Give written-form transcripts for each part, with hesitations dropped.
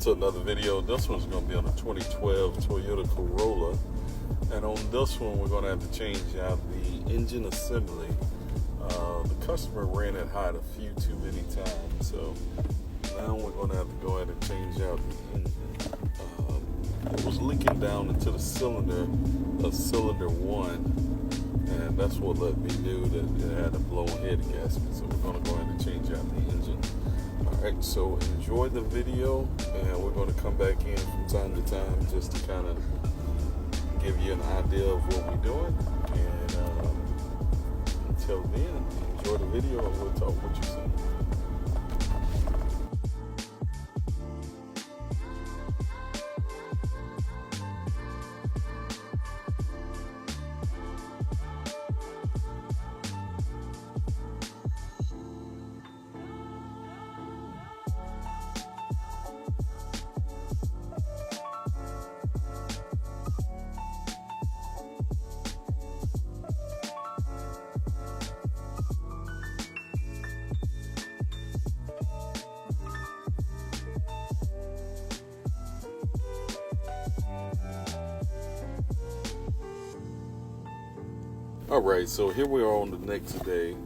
to another video. This one's going to be on a 2012 Toyota Corolla. And on this one, we're going to have to change out the engine assembly. The customer ran it hot a few too many times, so now we're going to have to go ahead and change out the engine. It was leaking down into the cylinder of cylinder 1, and that's what let me know that it had a blown head gasket. So we're going to go ahead and change out the engine. Alright, so enjoy the video, and we're going to come back in from time to time just to kind of give you an idea of what we're doing. And until then, enjoy the video and we'll talk what you see. Alright, so here we are on the next day,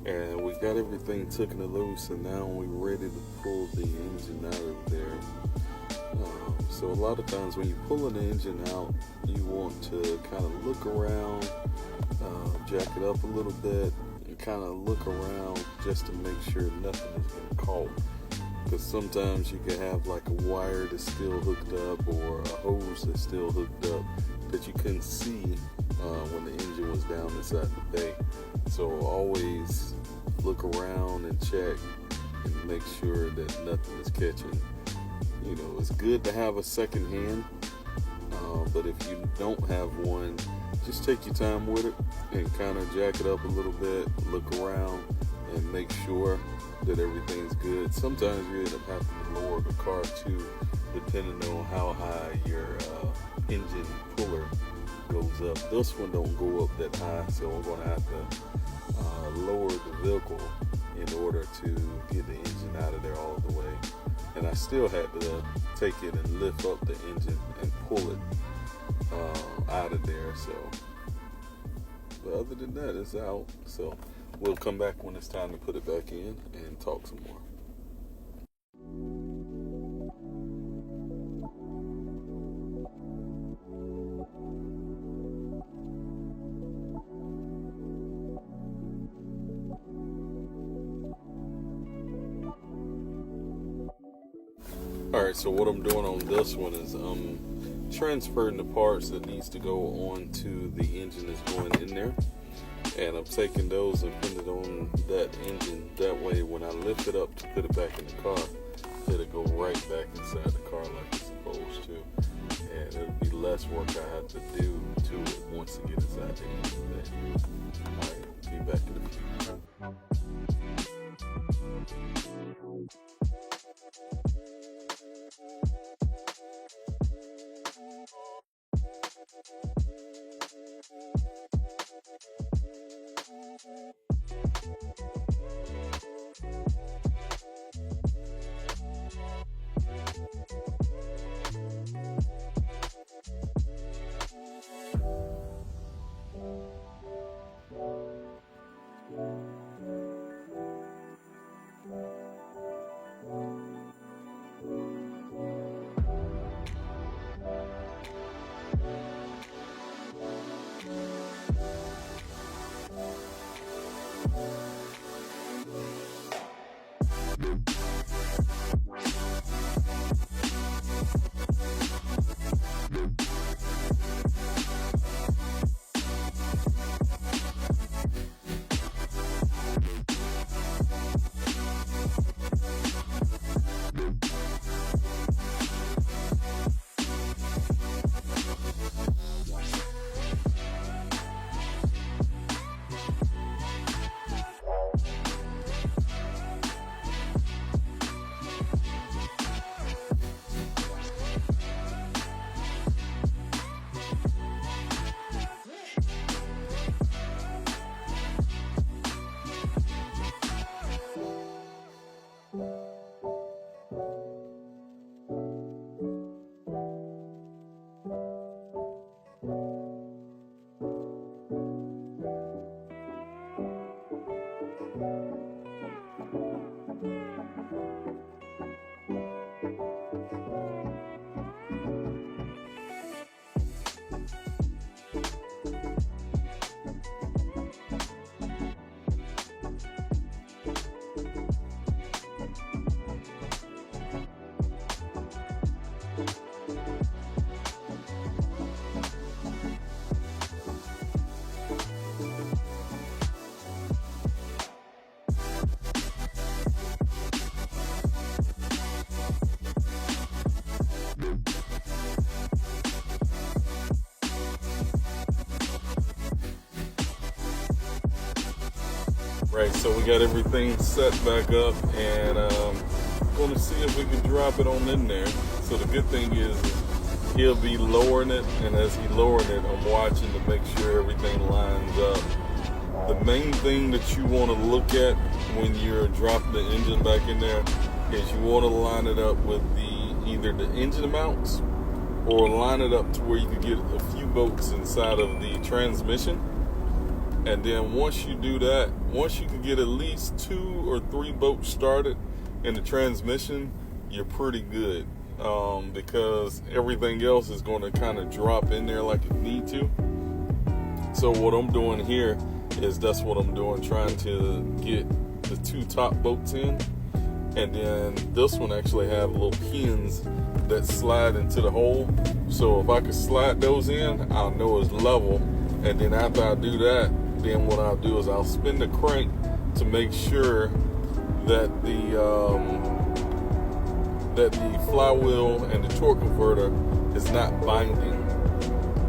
and we got everything taken loose, and now we're ready to pull the engine out of there. So a lot of times when you're pulling the engine out, you want to kind of look around, jack it up a little bit, and kind of look around just to make sure nothing has been caught. Because sometimes you can have like a wire that's still hooked up or a hose that's still hooked up that you couldn't see when the engine was down inside the bay. So always look around and check and make sure that nothing is catching. You know, it's good to have a second hand, but if you don't have one, just take your time with it and kind of jack it up a little bit, look around and make sure that everything's good. Sometimes you end up having to lower the car too, depending on how high your engine puller goes up. This one don't go up that high, so we're going to have to lower the vehicle in order to get the engine out of there all the way. And I still had to take it and lift up the engine and pull it out of there. So, but other than that, it's out. So we'll come back when it's time to put it back in and talk some more. Alright, so what I'm doing on this one is I'm transferring the parts that needs to go onto the engine that's going in there. And I'm taking those and putting it on that engine. That way when I lift it up to put it back in the car, it'll go right back inside the car like it's supposed to. And it'll be less work I have to do to it once it gets inside the engine. Alright, be back in a few. Right, so we got everything set back up, and going to see if we can drop it on in there. So the good thing is he'll be lowering it, and as he's lowering it, I'm watching to make sure everything lines up. The main thing that you want to look at when you're dropping the engine back in there is you want to line it up with either the engine mounts, or line it up to where you can get a few bolts inside of the transmission. And then once you do that, once you can get at least 2 or 3 bolts started in the transmission, you're pretty good, because everything else is going to kind of drop in there like it need to. So what I'm doing here is that's what I'm doing, trying to get the 2 top bolts in. And then this one actually have little pins that slide into the hole. So if I could slide those in, I'll know it's level. And then after I do that, then what I'll do is I'll spin the crank to make sure that the flywheel and the torque converter is not binding.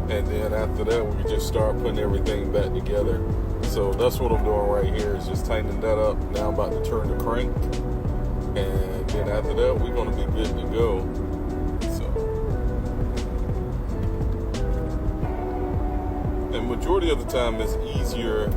And then after that, we can just start putting everything back together. So that's what I'm doing right here, is just tightening that up. Now I'm about to turn the crank, and then after that, we're going to be good to go. And majority of the time it's easier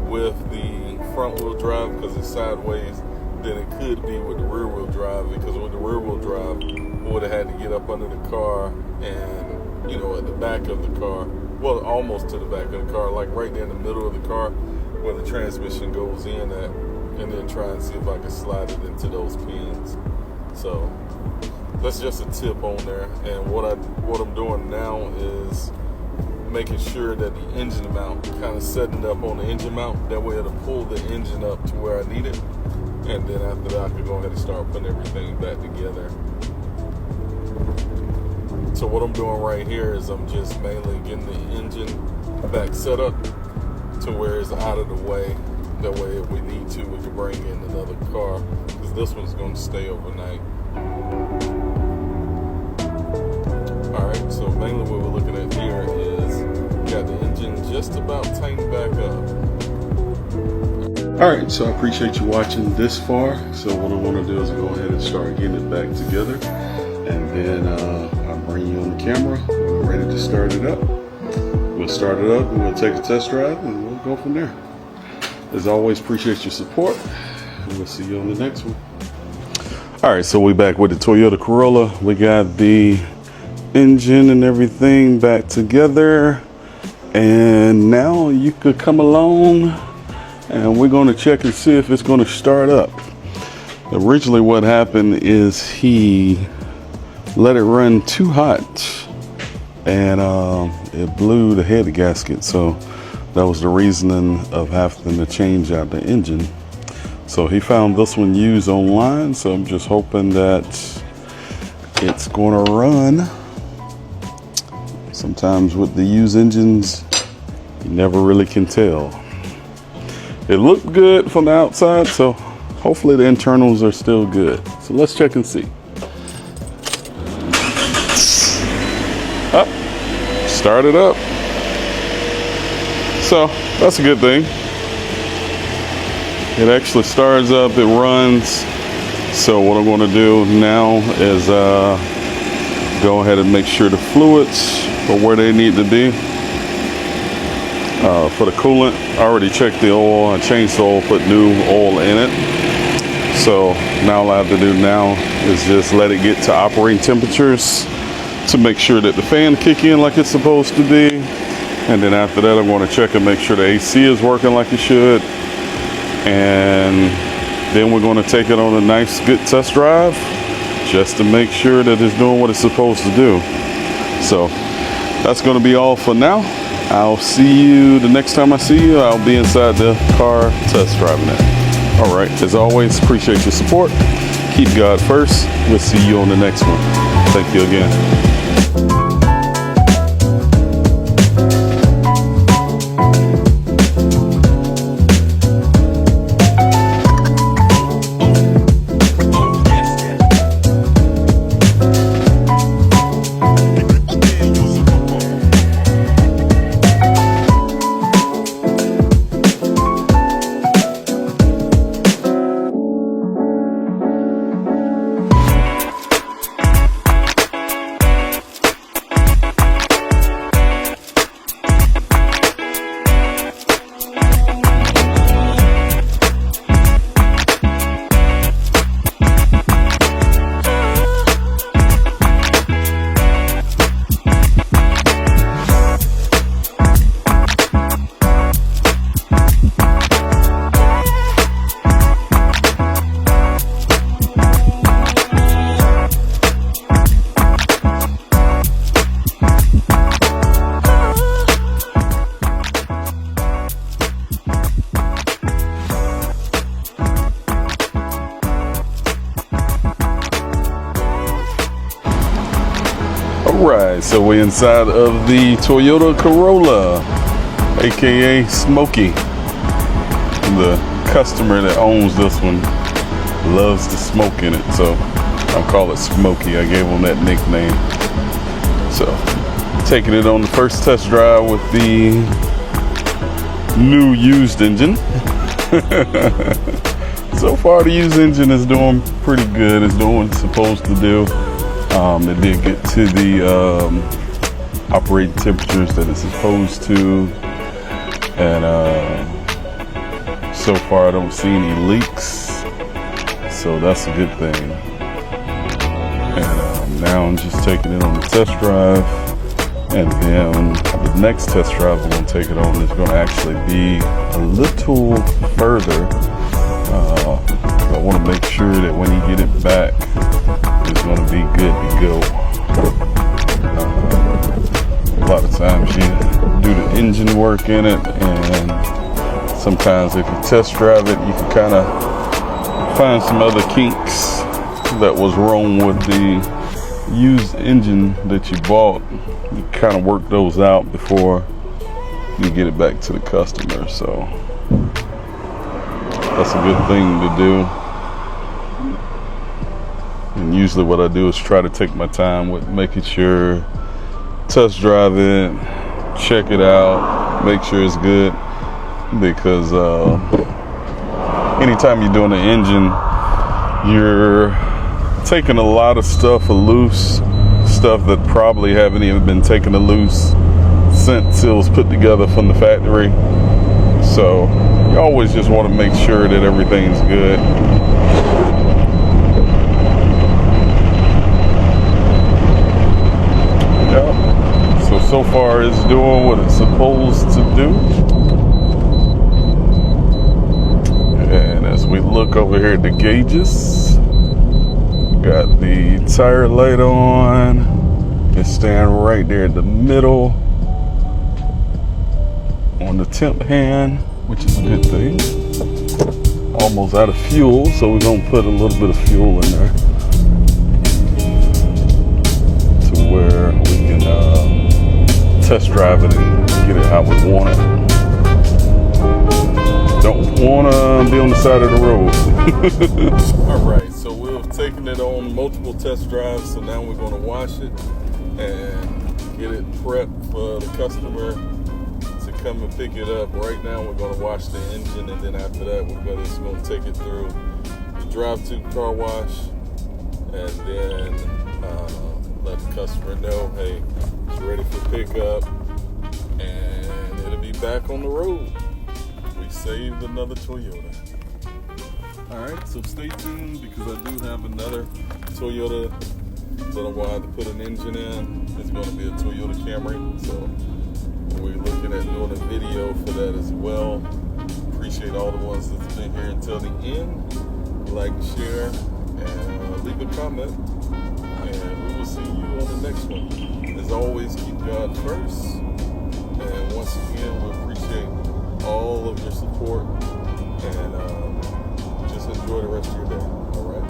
with the front wheel drive because it's sideways than it could be with the rear wheel drive, because with the rear wheel drive we would have had to get up under the car and, you know, at the back of the car, well, almost to the back of the car, like right there in the middle of the car where the transmission goes in at, and then try and see if I can slide it into those pins. So that's just a tip on there. And what I'm doing now is making sure that the engine mount, kind of setting it up on the engine mount, that way it'll pull the engine up to where I need it, and then after that I can go ahead and start putting everything back together. So what I'm doing right here is I'm just mainly getting the engine back set up to where it's out of the way. That way if we need to, we can bring in another car, because this one's going to stay overnight. Alright, so mainly what we're looking at here is got the engine just about tightened back up. Alright, so I appreciate you watching this far. So what I want to do is go ahead and start getting it back together, and then I'll bring you on the camera. We're ready to start it up. We'll start it up and we'll take a test drive and we'll go from there. As always, appreciate your support, and we'll see you on the next one. Alright, so we're back with the Toyota Corolla. We got the engine and everything back together, and now you could come along and we're going to check and see if it's going to start up. Originally what happened is he let it run too hot, and it blew the head gasket, so that was the reasoning of having to change out the engine. So he found this one used online, so I'm just hoping that it's going to run. Sometimes with the used engines, you never really can tell. It looked good from the outside, so hopefully the internals are still good. So let's check and see. Up, start it up. So that's a good thing. It actually starts up, it runs. So what I'm going to do now is go ahead and make sure the fluids are where they need to be. For the coolant, I already checked the oil, I changed the oil, put new oil in it. So now all I have to do now is just let it get to operating temperatures to make sure that the fan kick in like it's supposed to be. And then after that, I'm going to check and make sure the AC is working like it should. And then we're going to take it on a nice, good test drive just to make sure that it's doing what it's supposed to do. So that's going to be all for now. I'll see you the next time I see you. I'll be inside the car test driving it. All right. As always, appreciate your support. Keep God first. We'll see you on the next one. Thank you again. So we're inside of the Toyota Corolla, aka Smokey. The customer that owns this one loves to smoke in it, so I'll call it Smokey. I gave him that nickname. So taking it on the first test drive with the new used engine. So far the used engine is doing pretty good. It's doing what it's supposed to do. It did get to the operating temperatures that it's supposed to, and so far I don't see any leaks, so that's a good thing. And now I'm just taking it on the test drive, and then the next test drive I'm going to take it on is going to actually be a little further. I want to make sure that when you get it back, it's going to be good to go. A lot of times you do the engine work in it, and sometimes if you test drive it, you can kind of find some other kinks that was wrong with the used engine that you bought. You kind of work those out before you get it back to the customer. So that's a good thing to do. And usually what I do is try to take my time with making sure, test drive it, check it out, make sure it's good, because anytime you're doing the engine, you're taking a lot of stuff loose, stuff that probably haven't even been taken loose since it was put together from the factory. So you always just want to make sure that everything's good. So far it's doing what it's supposed to do. And as we look over here at the gauges, got the tire light on. It's staying right there in the middle on the temp hand, which is a good thing. Almost out of fuel, so we're gonna put a little bit of fuel in there to where we can test drive it and get it how we want it. Don't want to be on the side of the road. Alright, so we've taken it on multiple test drives, so now we're going to wash it and get it prepped for the customer to come and pick it up. Right now we're going to wash the engine, and then after that we're just going to take it through the drive-to car wash, and then let the customer know, hey, it's ready for pickup, and it'll be back on the road. We saved another Toyota. Alright, so stay tuned, because I do have another Toyota that I wanted to put an engine in. It's going to be a Toyota Camry, so we're looking at doing a video for that as well. Appreciate all the ones that's been here until the end. Like, share, and leave a comment. And we will see you on the next one. As always, keep God first. And once again, we appreciate all of your support. And just enjoy the rest of your day. All right?